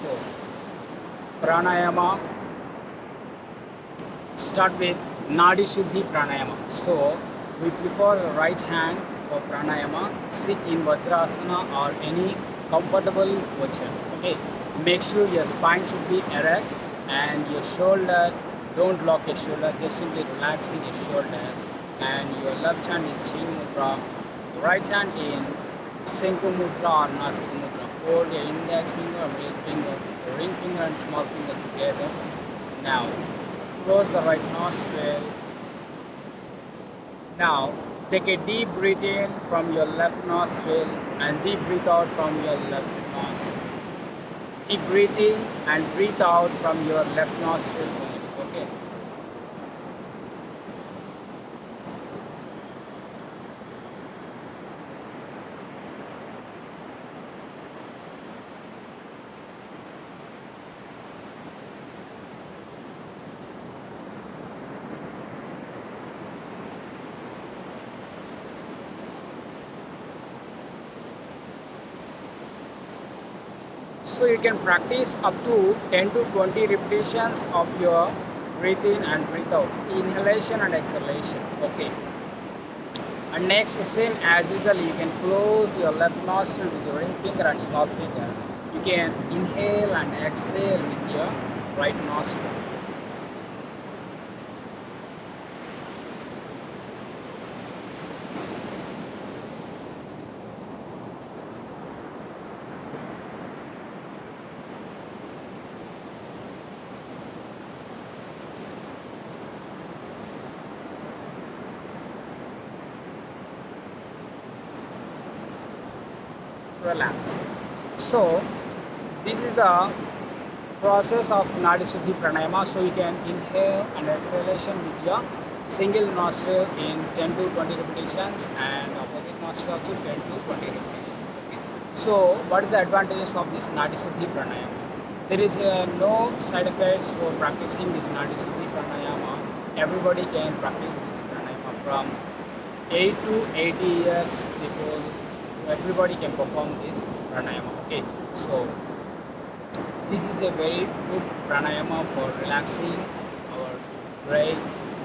So pranayama start with Nadi Shuddhi Pranayama. So we prefer the right hand for pranayama. Sit in Vajrasana or any comfortable posture. Okay. Make sure your spine should be erect and your shoulders, don't lock your shoulder, just simply relaxing your shoulders. And your left hand in Chin Mudra, your right hand in Senku Mudra or Nasik Mudra. Fold your index finger, middle finger, your ring finger and small finger together. Now close the right nostril. Now take a deep breath in from your left nostril and deep breath out from your left nostril. Keep breathing and breathe out from your left nostril only. Okay. So you can practice up to 10 to 20 repetitions of your breathe in and breathe out, inhalation and exhalation. Okay. And next, same as usual, you can close your left nostril with your ring finger and small finger. You can inhale and exhale with your right nostril. Relax. So this is the process of Nadi Shuddhi Pranayama. So you can inhale and exhalation with your single nostril in 10 to 20 repetitions and opposite nostril also 10 to 20 repetitions. Okay. So what is the advantages of this Nadi Shuddhi Pranayama? There is no side effects for practicing this Nadi Shuddhi Pranayama. Everybody can practice this pranayama from 8 to 80 years people. Everybody can perform this pranayama. Okay, so this is a very good pranayama for relaxing our brain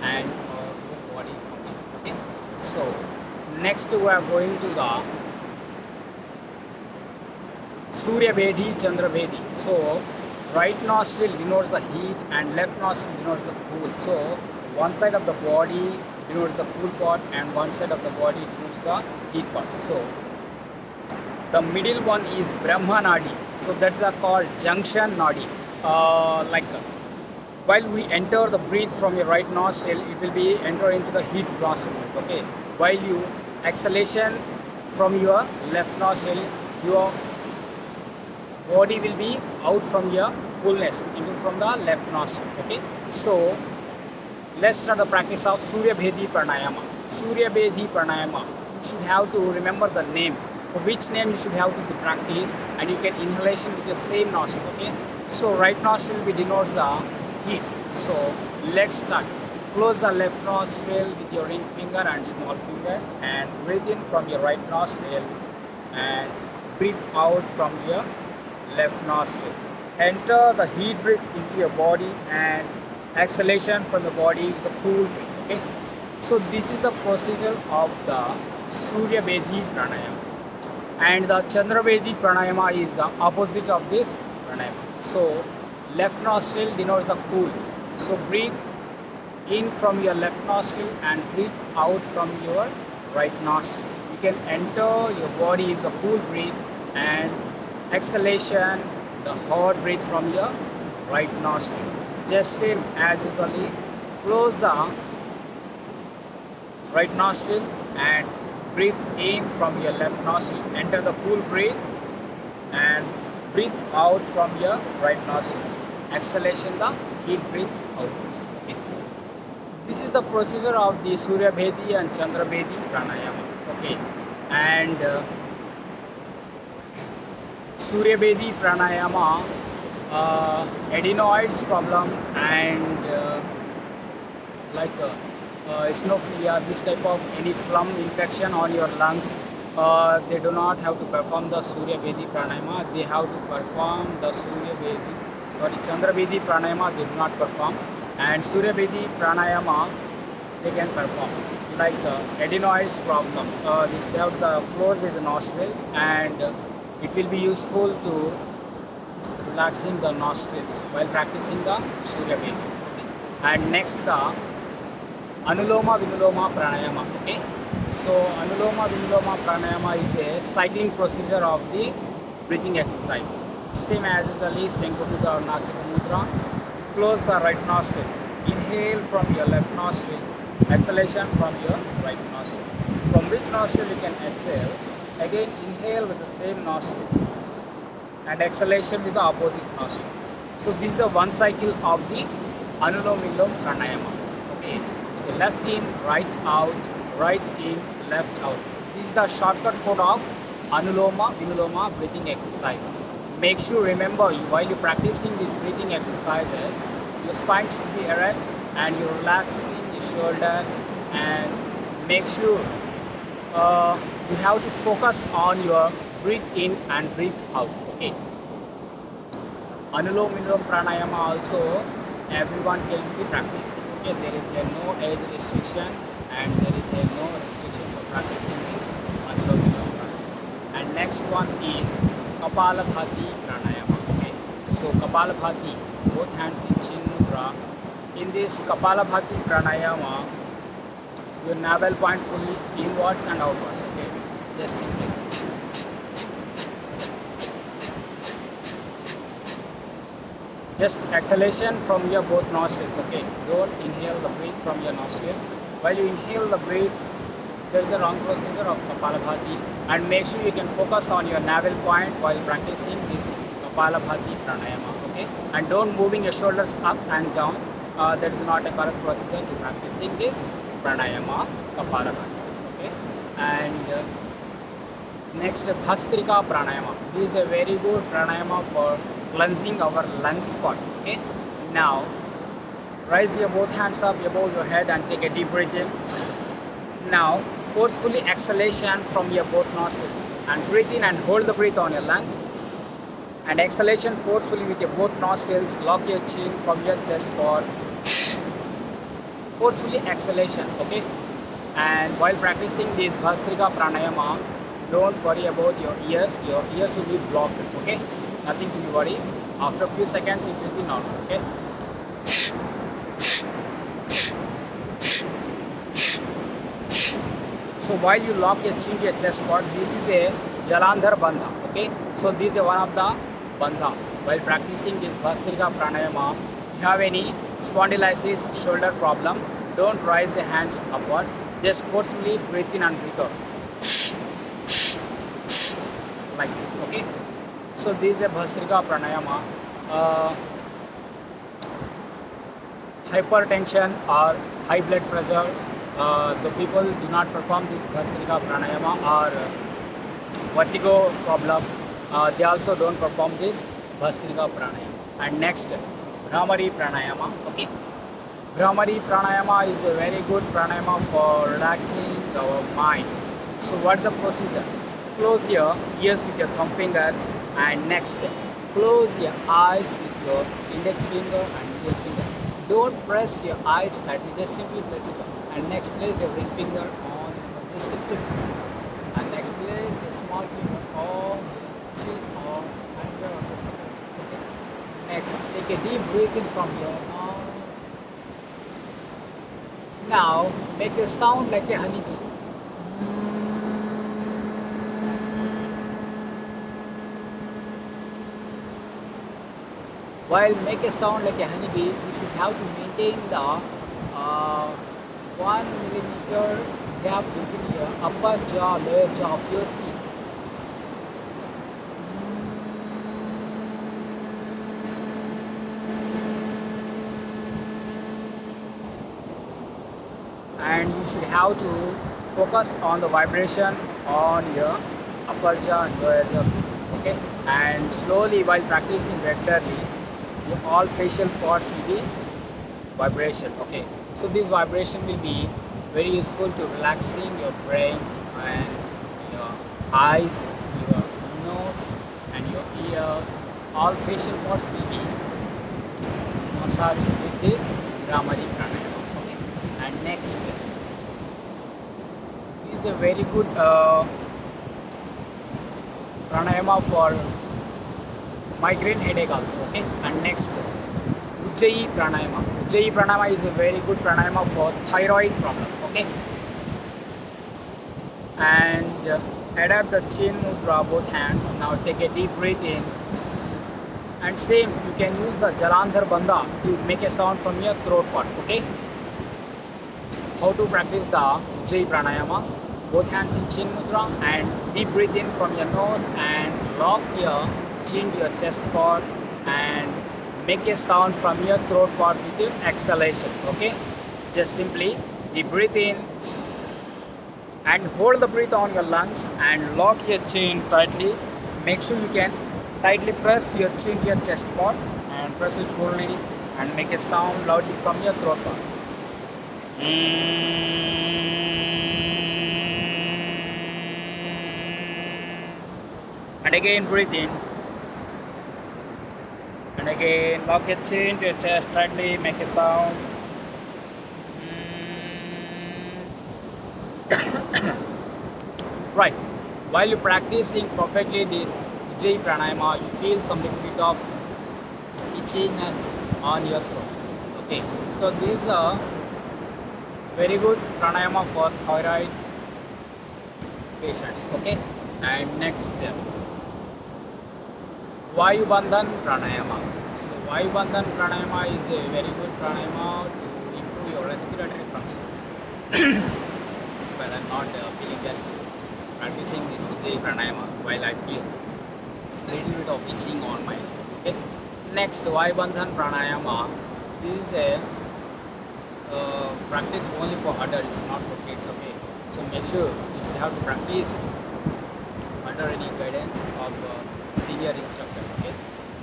and our body function. Okay, so next we are going to the Suryabhedi, Chandra. So right nostril denotes the heat and left nostril denotes the cool. So one side of the body denotes the cool part and one side of the body denotes the heat part. So the middle one is Brahma Nadi. So that's called junction Nadi. While we enter the breath from your right nostril, it will be enter into the heat nostril. Okay. While you exhalation from your left nostril, your body will be out from your coolness into from the left nostril. Okay. So let's start the practice of Suryabhedi Pranayama. Suryabhedi Pranayama. You should have to remember the name. For which name you should have to practice, and you can inhalation with the same nostril. Okay. So right nostril will denotes the heat. So let's start. Close the left nostril with your ring finger and small finger, and breathe in from your right nostril, and breathe out from your left nostril. Enter the heat breath into your body and exhalation from the body, the cool breath. Okay. So this is the procedure of the Suryabhedi Pranayama. And the Chandrabhedi Pranayama is the opposite of this pranayama. So left nostril denotes the cool. So breathe in from your left nostril and breathe out from your right nostril. You can enter your body in the cool breath and exhalation, the hot breath from your right nostril. Just same as usually, close the right nostril and breathe in from your left nostril. Enter the cool breath and breathe out from your right nostril. Exhalation, the heat breath outwards. Okay. This is the procedure of the Suryabhedi and Chandrabhedi Pranayama. Okay. And Suryabhedi Pranayama, adenoids problem and eosinophilia, this type of any phlegm infection on your lungs, they do not have to perform the Suryabhedi Pranayama. They have to perform the Chandra Vedi Pranayama. They do not perform, and Suryabhedi Pranayama they can perform. Like adenoids problem, they should have the close with the nostrils, and it will be useful to relaxing the nostrils while practicing the Suryabhedi. And next the Anuloma Vinuloma Pranayama. Okay, so Anuloma Vinuloma Pranayama is a cycling procedure of the breathing exercise. Same as usually Senkudra or Nasika Mudra. Close the right nostril. Inhale from your left nostril. Exhalation from your right nostril. From which nostril you can exhale? Again inhale with the same nostril and exhalation with the opposite nostril. So this is a one cycle of the Anuloma Vinuloma Pranayama. Okay. So left in, right out, right in, left out. This is the shortcut code of Anuloma Vinuloma breathing exercise. Make sure remember while you're practicing these breathing exercises, your spine should be erect and you're relaxing your shoulders, and make sure you have to focus on your breathe in and breathe out. Okay. Anuloma Vinuloma Pranayama also everyone can be practicing. Okay, there is a no age restriction and there is a no restriction for practicing this Anuloma Vinuloma Pranayama. And next one is Kapalabhati Pranayama. Okay, so Kapalabhati, both hands in Chin Mudra. In this Kapalabhati Pranayama, your navel point fully inwards and outwards. Okay, just simply. Just exhalation from your both nostrils. Okay, don't inhale the breath from your nostril. While you inhale the breath, there is a wrong procedure of Kapalabhati, and make sure you can focus on your navel point while practicing this Kapalabhati Pranayama. Okay, and don't moving your shoulders up and down. That is not a correct procedure to practicing this Pranayama Kapalabhati. Okay, and next Bhastrika Pranayama. This is a very good Pranayama for cleansing our lung spot. Okay, now raise your both hands up above your head and take a deep breath in. Now forcefully exhalation from your both nostrils and breathe in and hold the breath on your lungs, and exhalation forcefully with your both nostrils. Lock your chin from your chest for forcefully exhalation. Okay, and while practicing this Bhastrika Pranayama, don't worry about your ears. Your ears will be blocked. Okay, nothing to be worried. After a few seconds it will be normal. Okay, so while you lock your chin to your chest part, this is a Jalandhar Bandha. Okay, so this is one of the Bandha. While practicing this Bhastrika Pranayama, if you have any spondylitis, shoulder problem, don't raise your hands upwards. Just forcefully breathe in and breathe out. Like this. Okay, so this is a Bhastrika Pranayama. Hypertension or high blood pressure, the people do not perform this Bhastrika Pranayama, or vertigo problem, they also don't perform this Bhastrika Pranayama. And next, Bhramari Pranayama. Okay, Bhramari Pranayama is a very good pranayama for relaxing our mind. So what's the procedure? Close your ears with your thumb fingers, and next close your eyes with your index finger and middle finger. Don't press your eyes tightly, just simply press it. And next place your ring finger on, just simply press it. And next place your small finger on the chin or finger on the center. Okay. Next, take a deep breath in from your nose. Now make a sound like a honeybee. While make a sound like a honeybee, you should have to maintain the 1 millimeter gap between your upper jaw, lower jaw of your teeth. And you should have to focus on the vibration on your upper jaw and lower jaw. Okay, and slowly while practicing regularly, all facial parts will be vibration. Okay, so this vibration will be very useful to relaxing your brain and your eyes, your nose and your ears, all facial parts will be massaged with this Brahmari Pranayama. Okay. And next is a very good pranayama for migraine headache also. Okay. And next Ujjayi Pranayama. Ujjayi Pranayama is a very good pranayama for thyroid problem. Okay. And adapt the chin mudra, both hands. Now take a deep breath in. And same, you can use the Jalandhar Bandha to make a sound from your throat part. Okay. How to practice the Ujjayi Pranayama? Both hands in chin mudra and deep breathe in from your nose and lock your chin to your chest part and make a sound from your throat part with your exhalation. Okay. Just simply deep breathe in and hold the breath on your lungs and lock your chin tightly. Make sure you can tightly press your chin to your chest part and press it wholly and make a sound loudly from your throat part. And again breathe in. And again lock your chin to your chest tightly, make a sound. Right. While you're practicing perfectly this Ujjayi Pranayama, you feel some little bit of itchiness on your throat. Okay. So this is a very good pranayama for thyroid patients. Okay. And next Vayu Bandhan Pranayama. So Vayu Bandhan Pranayama is a very good pranayama to improve your respiratory function. But I'm not feeling well practicing this Ujjayi Pranayama while I feel a little bit of itching on my leg. Okay. Next Vayu Bandhan Pranayama. This is a practice only for adults, not for kids. Okay. So make sure you should have to practice under any guidance of a senior instructor. Okay.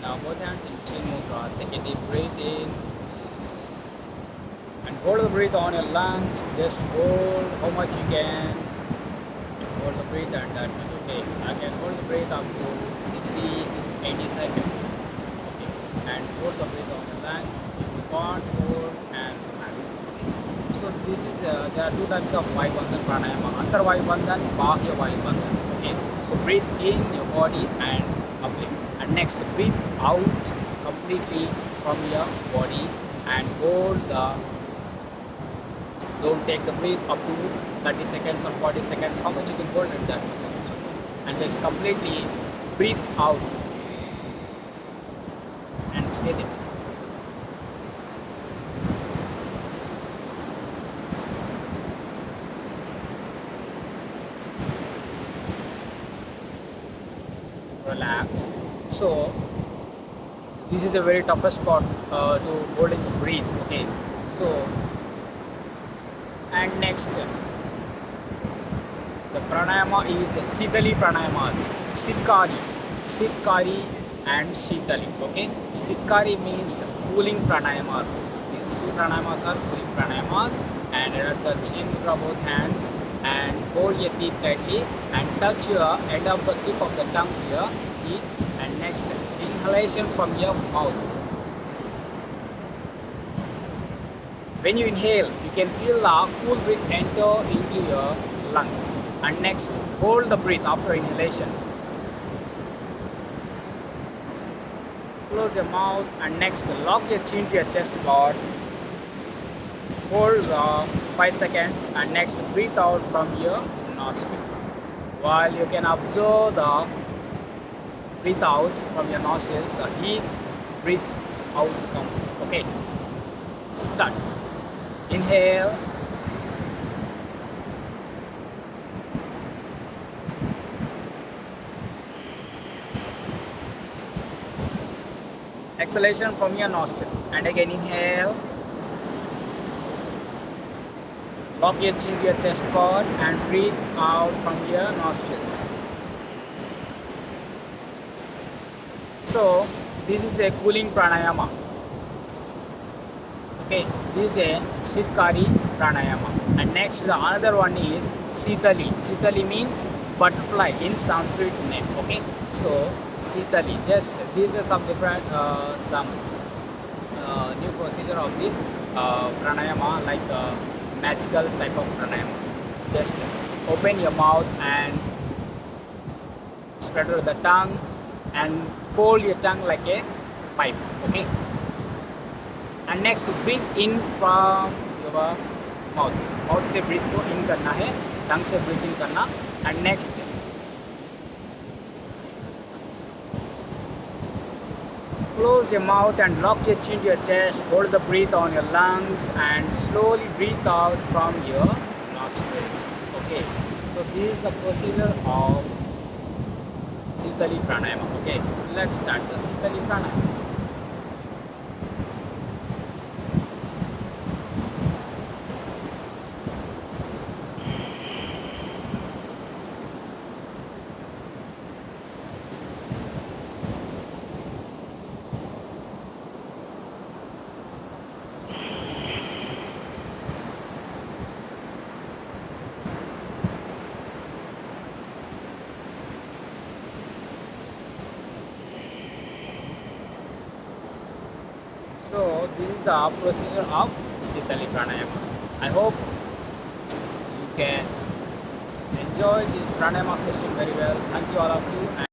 Now both hands in chin mudra. Take a deep breath in and hold the breath on your lungs. Just hold how much you can. Hold the breath and that much. Okay. I can hold the breath up to 60 to 80 seconds. Okay. And hold the breath on your lungs. If you can't, hold and relax. Okay. So this is there are two types of Vayu Bandhan Pranayama. Antar Vayu Bandhan, Bahya Vayu Bandhan. Okay. So breathe in your body and uplift. And next breathe out completely from your body and hold the. Don't take the breath up to 30 seconds or 40 seconds. How much you can hold it, that much. And just completely breathe out and stay there. Relax. So this is a very toughest part to hold in the breath. Okay. So and next the pranayama is Sitali pranayamas. Sitkari and Sitali. Okay. Sitkari means cooling pranayamas. These two pranayamas are cooling pranayamas. And at the chin mudra both hands and hold your teeth tightly and touch your end of the tip of the tongue to your teeth. And next inhalation from your mouth. When you inhale, you can feel the cool breath enter into your lungs. And next, hold the breath after inhalation. Close your mouth and next, lock your chin to your chest part. Hold 5 seconds and next, breathe out from your nostrils. While you can observe the breathe out from your nostrils, the heat breathe out comes. Okay, start. Inhale. Exhalation from your nostrils. And again inhale. Lock your chin to your chest part and breathe out from your nostrils. So this is a cooling pranayama. Okay, this is a Sitkari pranayama. And next the another one is Sitali. Sitali means butterfly in Sanskrit name. Okay, so Sitali, just these are some different some new procedure of this pranayama, like magical type of pranayama. Just open your mouth and spread out the tongue and fold your tongue like a pipe. Okay, and next breathe in from your mouth से breathe को इन करना है, टंग से breathe इन करना. And next close your mouth and lock your chin to your chest, hold the breath on your lungs and slowly breathe out from your nostrils. Okay, so this is the procedure of Sitali Pranayama. Okay, let's start the Sitali Pranayama. So this is the procedure of Sitali Pranayama. I hope you can enjoy this pranayama session very well. Thank you all of you.